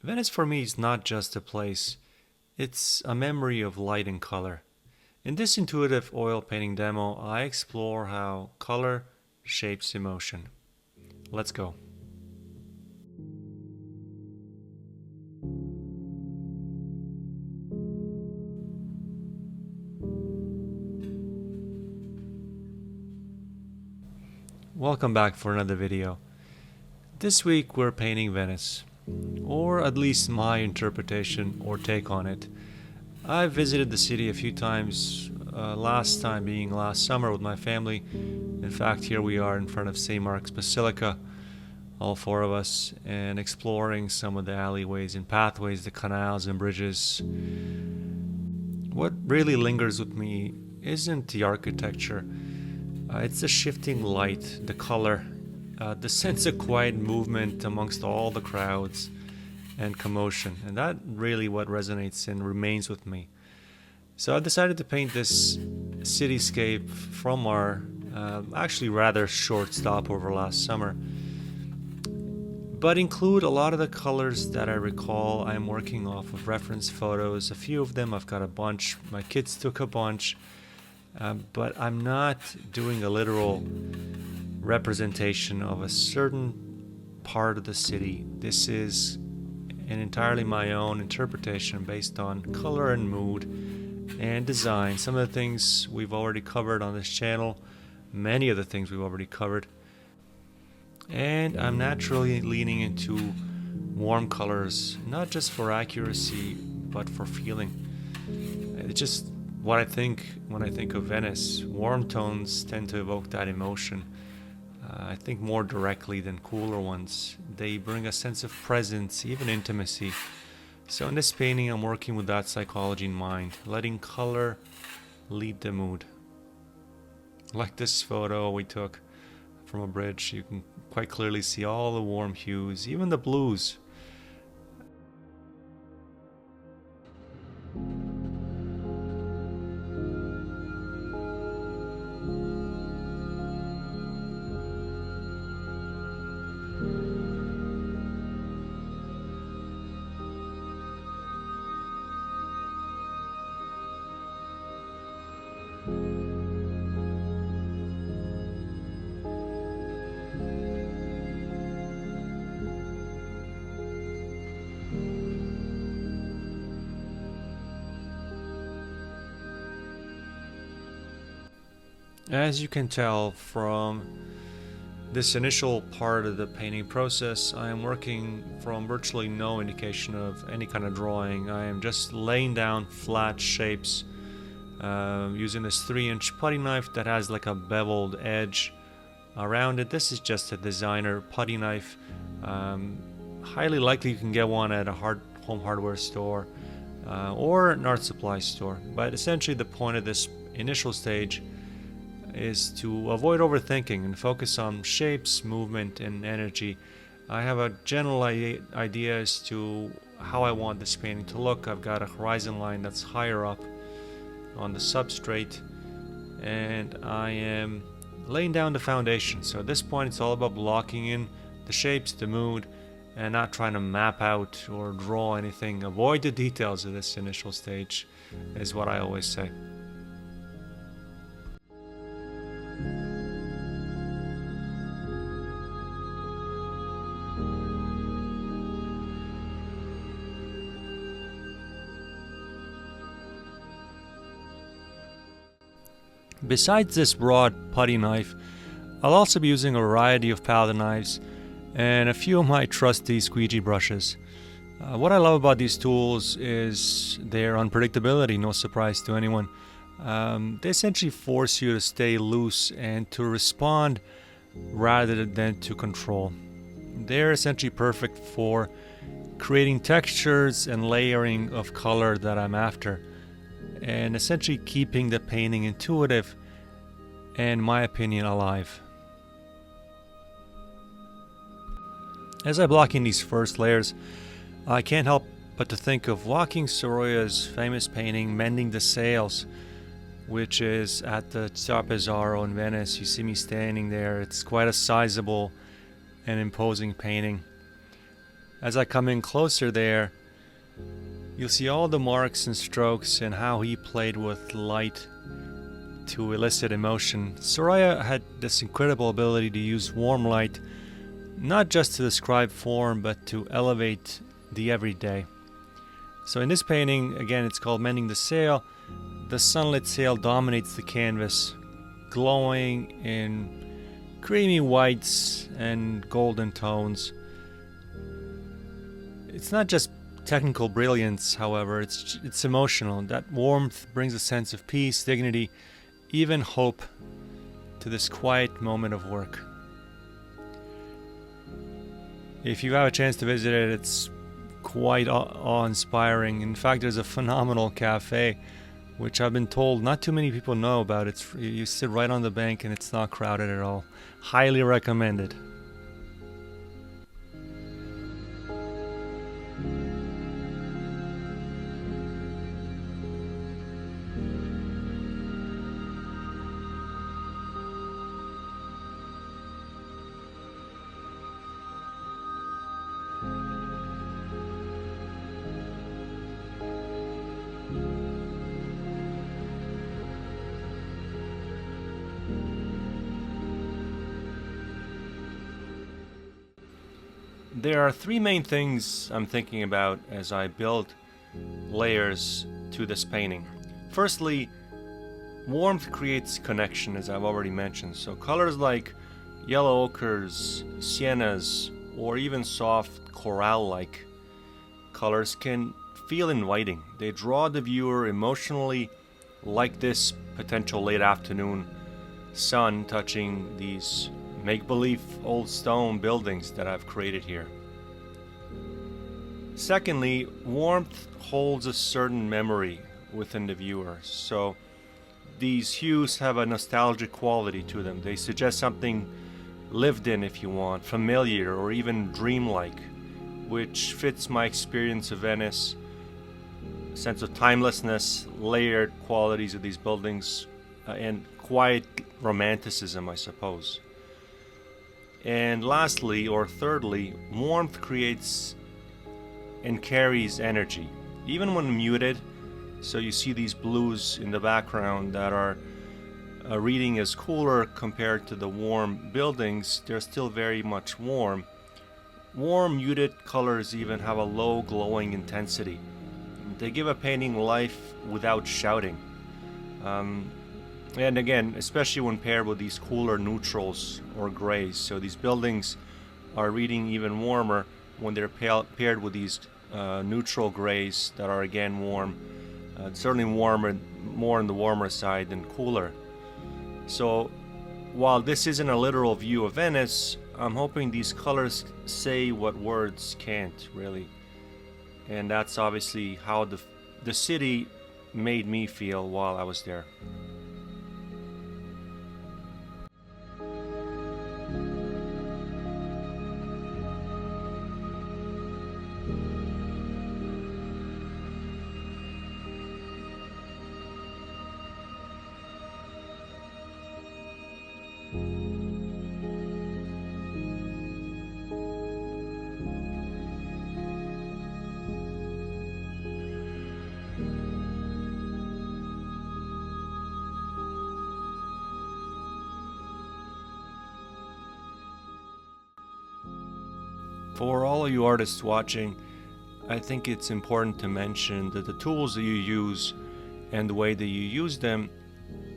Venice for me is not just a place, it's a memory of light and color. In this intuitive oil painting demo, I explore how color shapes emotion. Let's go. Welcome back for another video. This week we're painting Venice, or at least my interpretation or take on it. I've visited the city a few times, last time being last summer with my family. In fact, here we are in front of St. Mark's Basilica, all four of us, and exploring some of the alleyways and pathways, the canals and bridges. What really lingers with me isn't the architecture, it's the shifting light, the color, the sense of quiet movement amongst all the crowds and commotion, and that really what resonates and remains with me. So I decided to paint this cityscape from our actually rather short stopover last summer, but include a lot of the colors that I recall. I'm working off of reference photos. A few of them I've got a bunch, my kids took a bunch, but I'm not doing a literal representation of a certain part of the city. This is an entirely my own interpretation based on color and mood and design. Some of the things we've already covered on this channel, many of the things we've already covered, and I'm naturally leaning into warm colors, not just for accuracy but for feeling. It's just what I think when I think of Venice. Warm tones tend to evoke that emotion. I think more directly than cooler ones. They bring a sense of presence, even intimacy. So in this painting, I'm working with that psychology in mind, letting color lead the mood. Like this photo we took from a bridge, you can quite clearly see all the warm hues, even the blues. As you can tell from this initial part of the painting process, I am working from virtually no indication of any kind of drawing. I am just laying down flat shapes using this 3-inch putty knife that has like a beveled edge around it. This is just a designer putty knife. Highly likely you can get one at a home hardware store or an art supply store. But essentially the point of this initial stage is to avoid overthinking and focus on shapes, movement, and energy. I have a general idea as to how I want this painting to look. I've got a horizon line that's higher up on the substrate, and I am laying down the foundation. So at this point it's all about blocking in the shapes, the mood, and not trying to map out or draw anything. Avoid the details of this initial stage is what I always say. Besides this broad putty knife, I'll also be using a variety of palette knives and a few of my trusty squeegee brushes. What I love about these tools is their unpredictability, no surprise to anyone. They essentially force you to stay loose and to respond rather than to control. They're essentially perfect for creating textures and layering of color that I'm after, and essentially keeping the painting intuitive and, in my opinion, alive. As I block in these first layers, I can't help but to think of Joaquin Sorolla's famous painting Mending the Sails, which is at the Città in Venice. You see me standing there. It's quite a sizable and imposing painting. As I come in closer there, you'll see all the marks and strokes and how he played with light to elicit emotion. Soraya had this incredible ability to use warm light, not just to describe form, but to elevate the everyday. So in this painting, again, it's called Mending the Sail. The sunlit sail dominates the canvas, glowing in creamy whites and golden tones. It's not just technical brilliance, however, it's emotional. That warmth brings a sense of peace, dignity, even hope to this quiet moment of work. If you have a chance to visit it, it's quite awe-inspiring. In fact, there's a phenomenal cafe, which I've been told not too many people know about. You sit right on the bank and it's not crowded at all. Highly recommended. There are three main things I'm thinking about as I build layers to this painting. Firstly, warmth creates connection, as I've already mentioned. So colors like yellow ochres, siennas, or even soft coral-like colors can feel inviting. They draw the viewer emotionally, like this potential late afternoon sun touching these make-believe old stone buildings that I've created here. Secondly, warmth holds a certain memory within the viewer. So these hues have a nostalgic quality to them. They suggest something lived in, if you want, familiar or even dreamlike, which fits my experience of Venice. Sense of timelessness, layered qualities of these buildings, and quiet romanticism, I suppose. And lastly, or thirdly, warmth creates and carries energy, even when muted. So you see these blues in the background that are reading as cooler compared to the warm buildings. They're still very much warm. Warm, muted colors even have a low glowing intensity. They give a painting life without shouting. And again, especially when paired with these cooler neutrals or grays. So these buildings are reading even warmer when they're paired with these neutral grays that are again warm. Certainly warmer, more on the warmer side than cooler. So while this isn't a literal view of Venice, I'm hoping these colors say what words can't really. And that's obviously how the city made me feel while I was there. For all of you artists watching, I think it's important to mention that the tools that you use and the way that you use them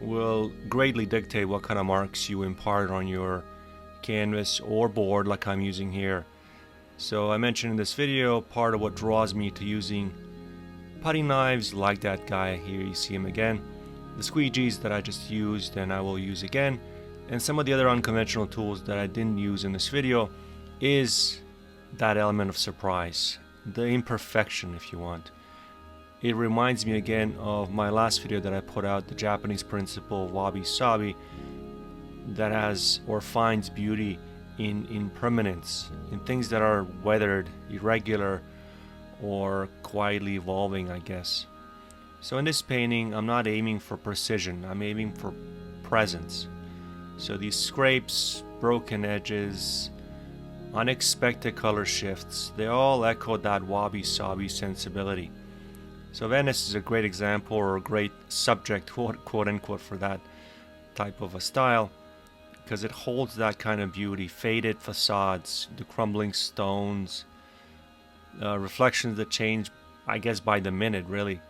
will greatly dictate what kind of marks you impart on your canvas or board like I'm using here. So I mentioned in this video, part of what draws me to using putty knives like that guy here, you see him again, the squeegees that I just used and I will use again, and some of the other unconventional tools that I didn't use in this video is that element of surprise, the imperfection if you want. It reminds me again of my last video that I put out, the Japanese principle wabi-sabi, that has or finds beauty in impermanence, in things that are weathered, irregular, or quietly evolving, I guess. So in this painting, I'm not aiming for precision, I'm aiming for presence. So these scrapes, broken edges, unexpected color shifts, they all echo that wabi-sabi sensibility. So Venice is a great example, or a great subject, quote unquote, for that type of a style, because it holds that kind of beauty. Faded facades, the crumbling stones, reflections that change, I guess, by the minute, really.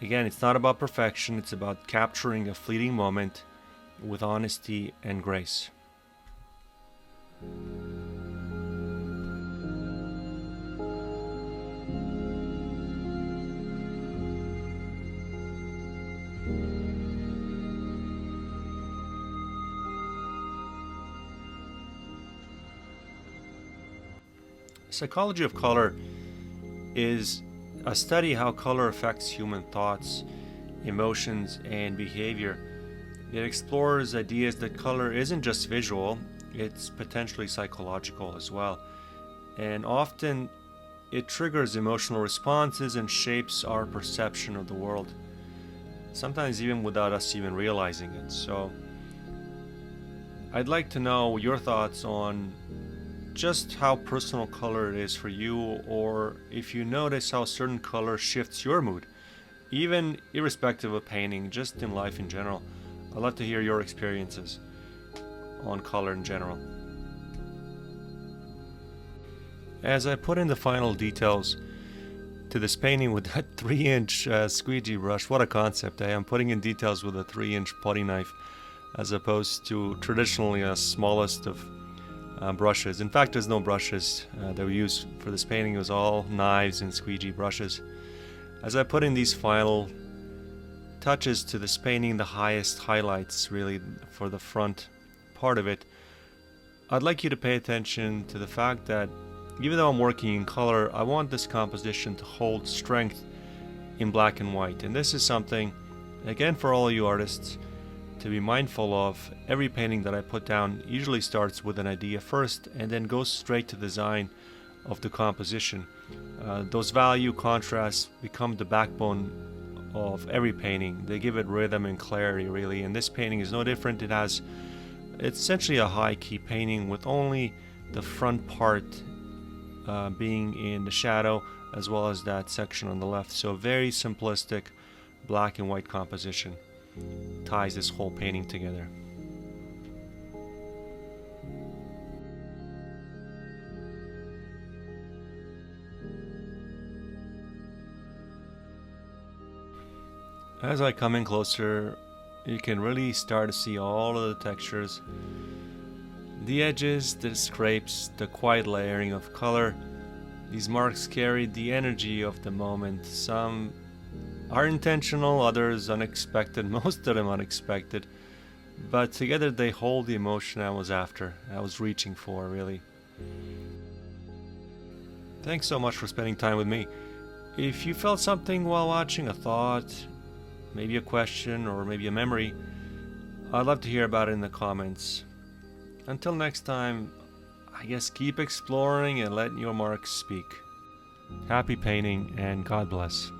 Again, it's not about perfection, it's about capturing a fleeting moment with honesty and grace. Psychology of color is a study how color affects human thoughts, emotions, and behavior. It explores ideas that color isn't just visual, it's potentially psychological as well. And often it triggers emotional responses and shapes our perception of the world, sometimes even without us even realizing it. So I'd like to know your thoughts on just how personal color it is for you, or if you notice how certain color shifts your mood, even irrespective of painting, just in life in general. I'd love to hear your experiences on color in general. As I put in the final details to this painting with that 3-inch squeegee brush, what a concept. I am putting in details with a 3-inch putty knife as opposed to traditionally a smallest of brushes. In fact, there's no brushes that we used for this painting. It was all knives and squeegee brushes. As I put in these final touches to this painting, the highest highlights really for the front part of it, I'd like you to pay attention to the fact that even though I'm working in color, I want this composition to hold strength in black and white. And this is something, again, for all of you artists to be mindful of. Every painting that I put down usually starts with an idea first and then goes straight to the design of the composition. Those value contrasts become the backbone of every painting. They give it rhythm and clarity, really, and this painting is no different. It's essentially a high key painting with only the front part being in the shadow, as well as that section on the left. So very simplistic black and white composition ties this whole painting together. As I come in closer, you can really start to see all of the textures, the edges, the scrapes, the quiet layering of color. These marks carry the energy of the moment. Some are intentional, others unexpected, most of them unexpected, but together they hold the emotion I was reaching for, really. Thanks so much for spending time with me. If you felt something while watching, a thought, maybe a question, or maybe a memory, I'd love to hear about it in the comments. Until next time, I guess keep exploring and let your marks speak. Happy painting and God bless.